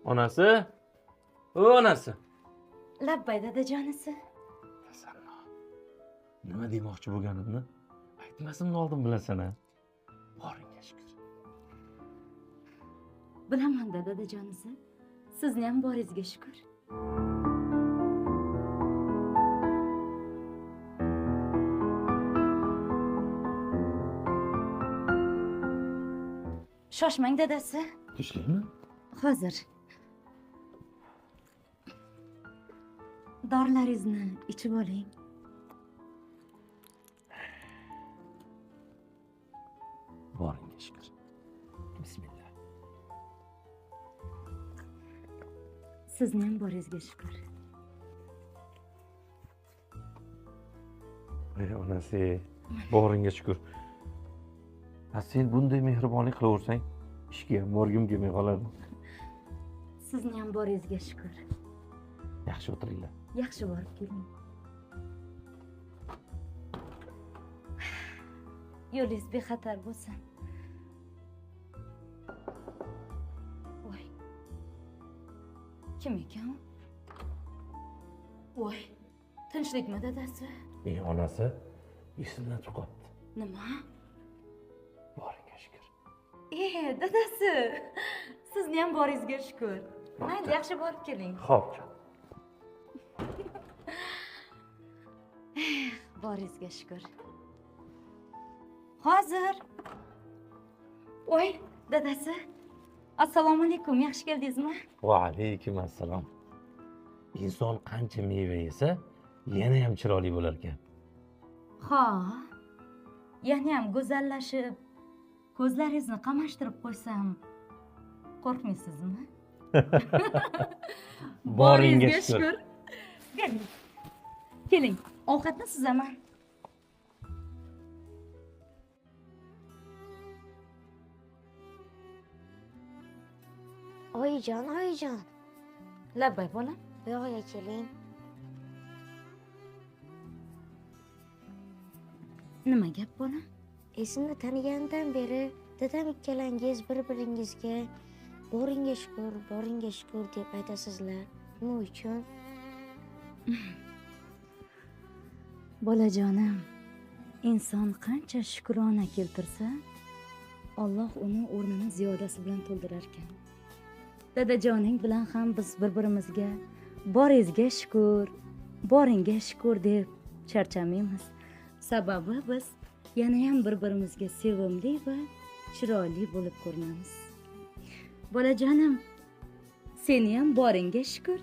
Onasi? O onasi. Labbay dadajonisi. Tasanno. Nima demoqchi bo'lganimni aytmasimni oldin bilasan a. Boringga shukr. Bilaman dadajonisi. Sizni ham boringizga shukr. Shoshmang dadasi. Tushlikmi? Hozir. Dorilaringizni ichib oling. Boringga shukr. Bismillah. Sizni ham boringizga shukr. Ey onasi, boringga shukr. Sen bunday mehribonlik qilaversang, ishga ham borgim kelmay qoladi. Sizni ham boringizga shukr. Yaxshi o'tiringlar. Yaxshi borib keling. Yo'lingiz bexatar bo'lsin. Voy. Kim ekan? Voy. Tinchlikmi dadasi? Ey onasi, esimdan chiqibdi. Nima? Boringga shukr. Dadasi. Sizni ham boringizga shukr. Mayli, yaxshi borib keling. Xo'p. Boringizga shukr. Hozir. Voy, dadasi. Assalomu alaykum, yaxshi keldingizmi? Va alaykum assalom. Inson qancha meva yesa, yana ham chiroyli bo'lar ekan. Ha. Yana ham go'zallashib, ko'zlaringizni qamashtirib qo'ysam, qo'rqmaysizmi? Boringga shukr. Keling. Keling, ovqatni suzaman. Oyijon. Labbay bolam. Bu yoqqa keling. Nima gap bolam? Esimni taniganidan beri dadam ikkalangiz bir-biringizga boringga shukr deb aytasizlar. Nima uchun? Bolajonim, inson qancha shukrona keltirsa, Alloh uni o'rnini ziyodasi bilan to'ldirar ekan. Dadajoning bilan ham biz bir-birimizga boringizga shukr deb charchamaymiz. Sababi biz yana ham bir-birimizga sevimli va chiroyli bo'lib ko'rinamiz. Bolajonim, seni ham boringga shukr.